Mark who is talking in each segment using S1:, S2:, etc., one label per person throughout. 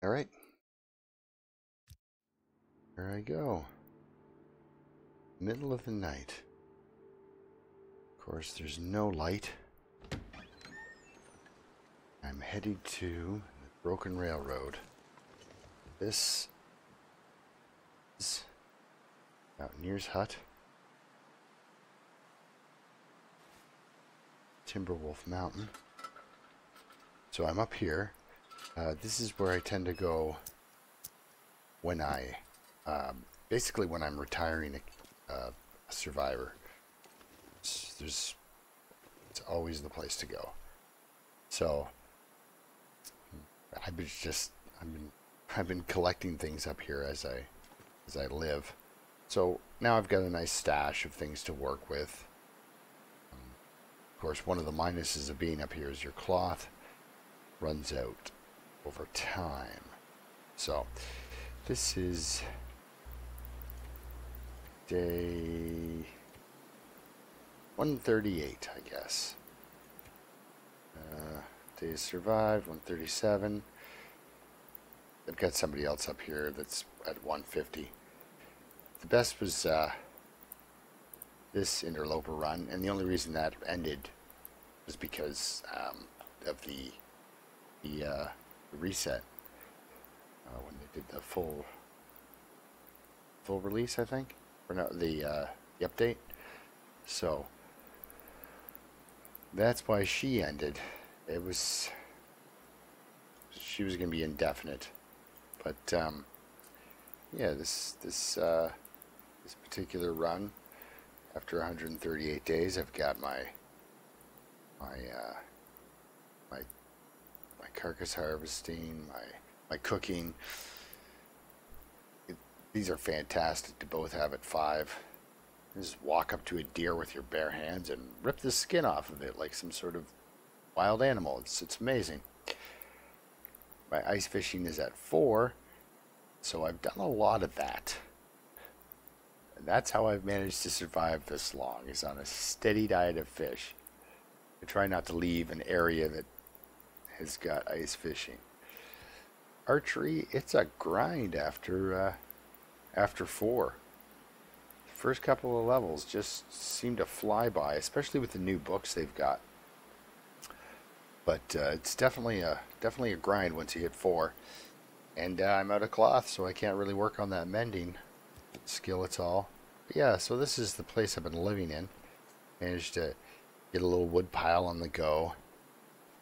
S1: All right. There I go. Middle of the night. Of course, there's no light. I'm headed to the Broken Railroad. This is Mountaineer's Hut. Timberwolf Mountain. So I'm up here. This is where I tend to go when basically when I'm retiring a survivor. It's always the place to go. So I've been collecting things up here as I live. So now I've got a nice stash of things to work with. Of course, one of the minuses of being up here is your cloth runs out over time. So this is day 138, I guess. Days survived, 137. I've got somebody else up here that's at 150. The best was this Interloper Run, and the only reason that ended was because of the reset when they did the full release, I think, or no, the update. So that's why she ended. She was going to be indefinite, but yeah, this particular run, after 138 days, I've got my carcass harvesting, my cooking. These are fantastic to both have at 5. Just walk up to a deer with your bare hands and rip the skin off of it like some sort of wild animal. It's amazing. My ice fishing is at 4, so I've done a lot of that. And that's how I've managed to survive this long, is on a steady diet of fish. I try not to leave an area that has got ice fishing. Archery, it's a grind after 4. The first couple of levels just seem to fly by, especially with the new books they've got. But it's definitely a grind once you hit 4. And I'm out of cloth, so I can't really work on that mending skill at all. But yeah, so this is the place I've been living in. Managed to get a little wood pile on the go.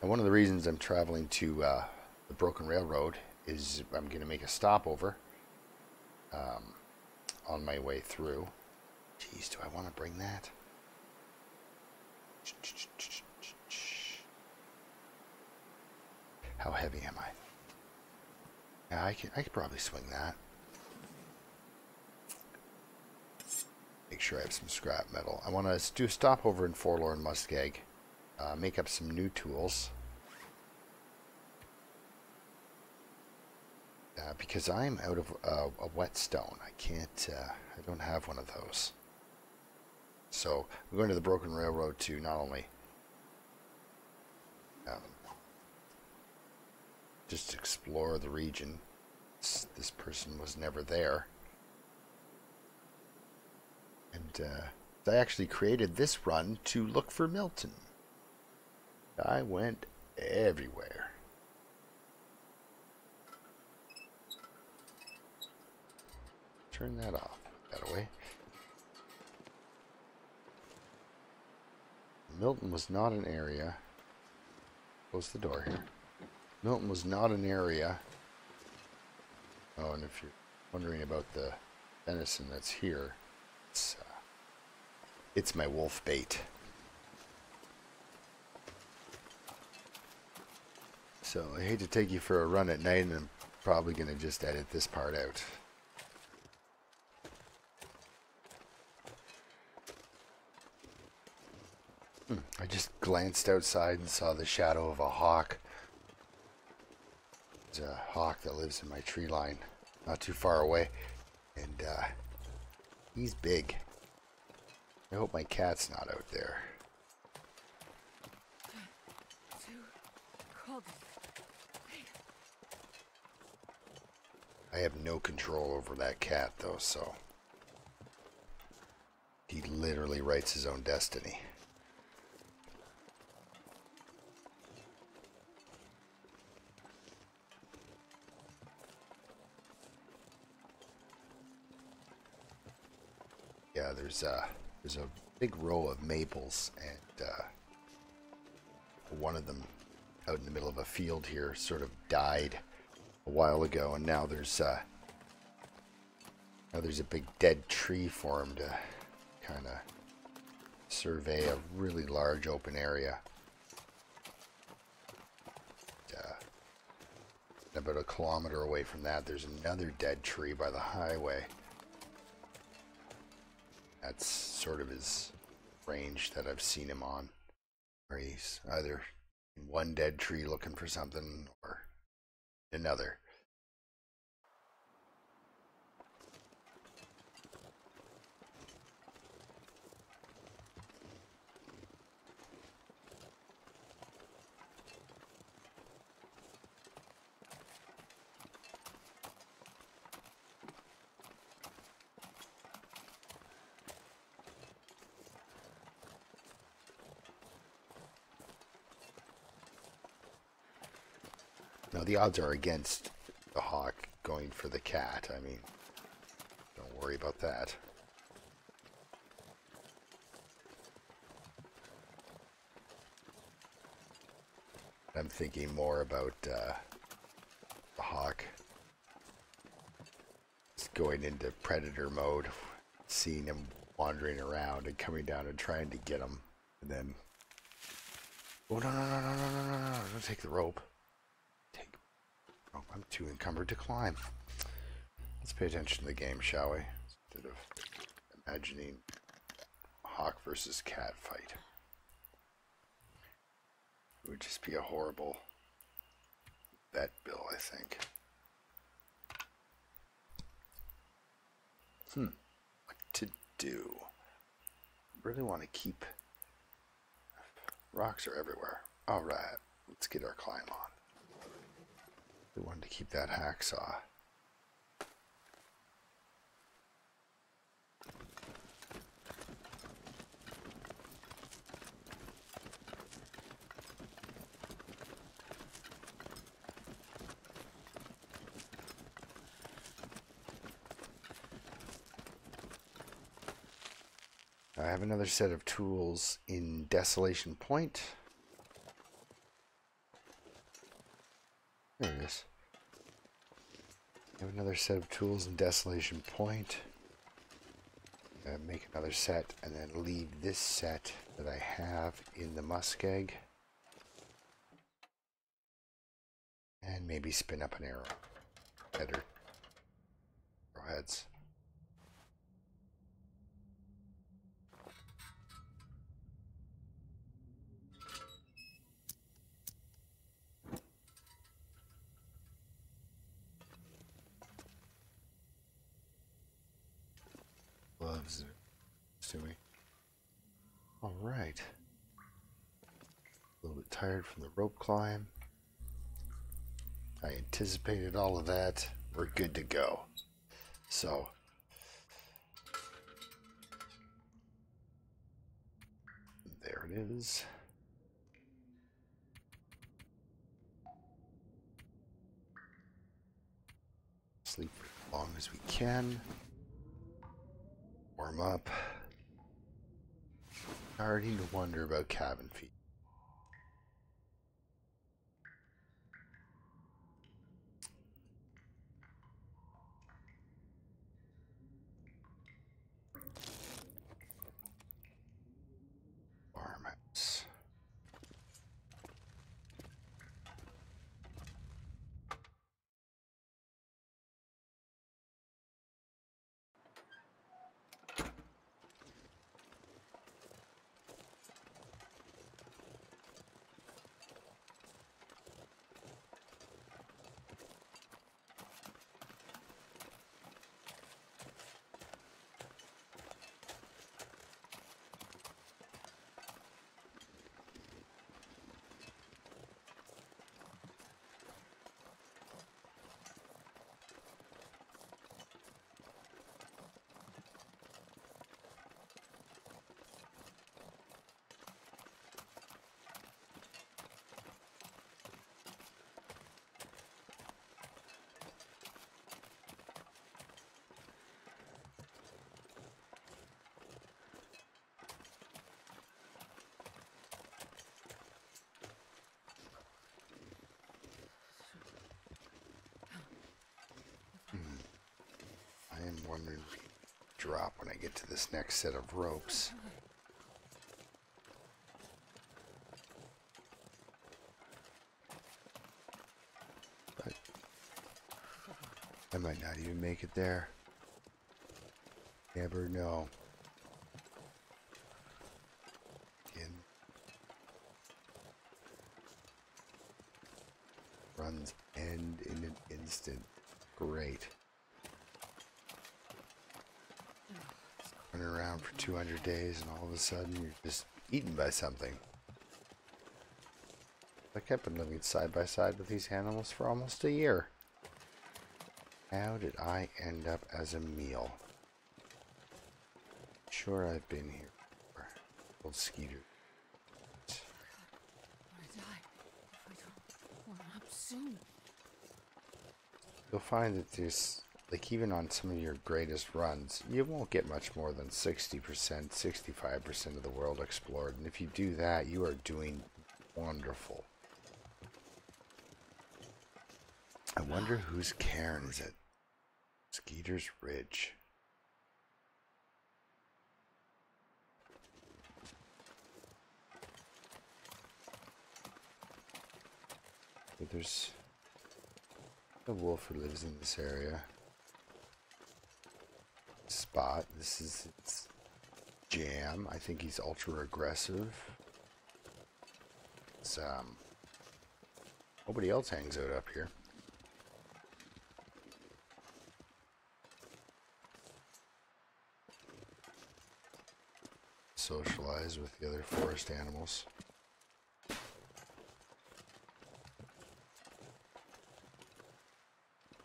S1: And one of the reasons I'm traveling to the Broken Railroad is I'm going to make a stopover on my way through. Jeez, do I want to bring that? How heavy am I? Yeah, I could probably swing that. Make sure I have some scrap metal. I want to do a stopover in Forlorn Muskeg. Make up some new tools. Because I'm out of a whetstone. I can't, I don't have one of those. So I'm going to the Broken Railroad to not only just explore the region. This person was never there. And I actually created this run to look for Milton. I went everywhere. Turn that off. That away. Milton was not an area. Close the door here. Milton was not an area. Oh, and if you're wondering about the venison that's here, it's my wolf bait. So I hate to take you for a run at night, and I'm probably going to just edit this part out. I just glanced outside and saw the shadow of a hawk. There's a hawk that lives in my tree line, not too far away, and he's big. I hope my cat's not out there. I have no control over that cat, though, so he literally writes his own destiny. Yeah, there's a big row of maples, and one of them out in the middle of a field here sort of died a while ago, and now there's a big dead tree formed to kind of survey a really large open area. About a kilometer away from that, there's another dead tree by the highway. That's sort of his range that I've seen him on, where he's either in one dead tree looking for something or another. Now, the odds are against the hawk going for the cat. I mean, don't worry about that. I'm thinking more about the hawk going into predator mode, seeing him wandering around and coming down and trying to get him, and then, oh, no, don't take the rope. I'm too encumbered to climb. Let's pay attention to the game, shall we? Instead of imagining a hawk versus cat fight. It would just be a horrible bet bill, I think. What to do? Really want to keep... Rocks are everywhere. Alright, let's get our climb on. We wanted to keep that hacksaw. I have another set of tools in Desolation Point. There it is. I have another set of tools in Desolation Point. Make another set and then leave this set that I have in the muskeg. And maybe spin up an arrow. Better. Arrowheads. Gloves. Assuming. All right. A little bit tired from the rope climb. I anticipated all of that. We're good to go. So, there it is. Sleep for as long as we can. Warm up. Starting to wonder about cabin fever. Farmhouse. wondering if we drop when I get to this next set of ropes. But I might not even make it there. Never know. Again. Runs end in an instant. Great. Running around for 200 days and all of a sudden you're just eaten by something. Like I've been living side by side with these animals for almost a year. How did I end up as a meal? Sure, I've been here before. Old Skeeter.
S2: I'm gonna die if I don't warm up soon.
S1: You'll find that there's, like, even on some of your greatest runs, you won't get much more than 60%, 65% of the world explored. And if you do that, you are doing wonderful. I wonder whose cairn is it? Skeeter's Ridge. But there's a wolf who lives in this area. Spot. This is its jam. I think he's ultra aggressive. It's, nobody else hangs out up here. Socialize with the other forest animals.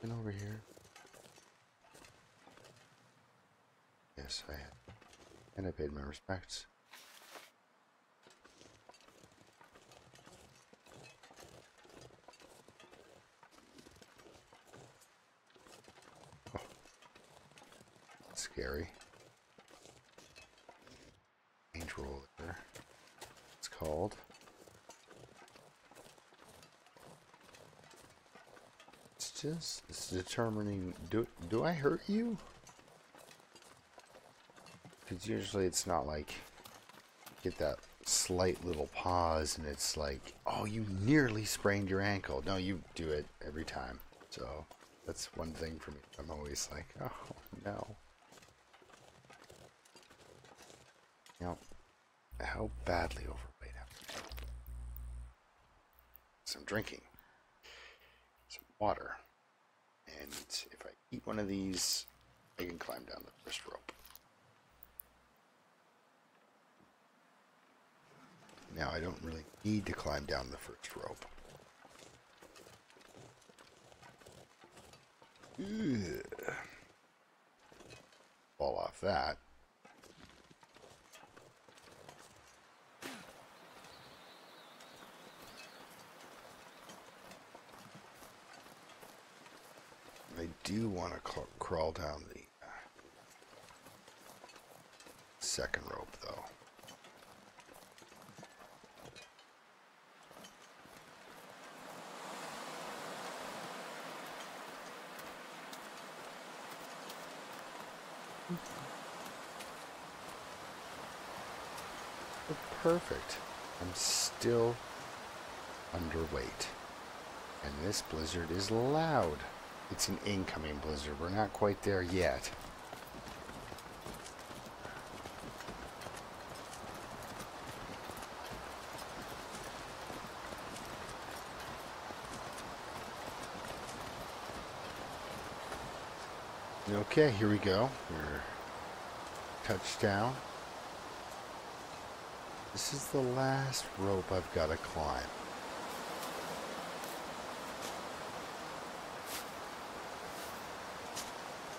S1: And over here. Yes, I had. And I paid my respects. Oh. Scary. Range roller. It's called. It's determining, do I hurt you? Because usually it's not like, get that slight little pause and it's like, oh, you nearly sprained your ankle. No, you do it every time. So that's one thing for me. I'm always like, oh, no. Now, how badly overweight am I? Some drinking. Some water. And if I eat one of these, I can climb down the first rope. Now, I don't really need to climb down the first rope. Ugh. Fall off that. I do want to crawl down the second rope, though. But perfect. I'm still underweight. And this blizzard is loud. It's an incoming blizzard. We're not quite there yet. Okay, here we go. We're touchdown. This is the last rope I've got to climb.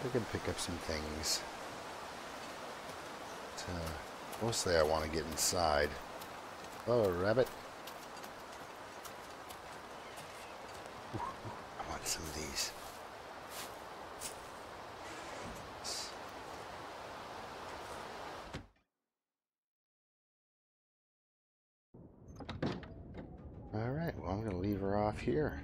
S1: I can pick up some things. But, mostly I want to get inside. Oh, rabbit. Ooh, I want some of these. Alright, well I'm going to leave her off here.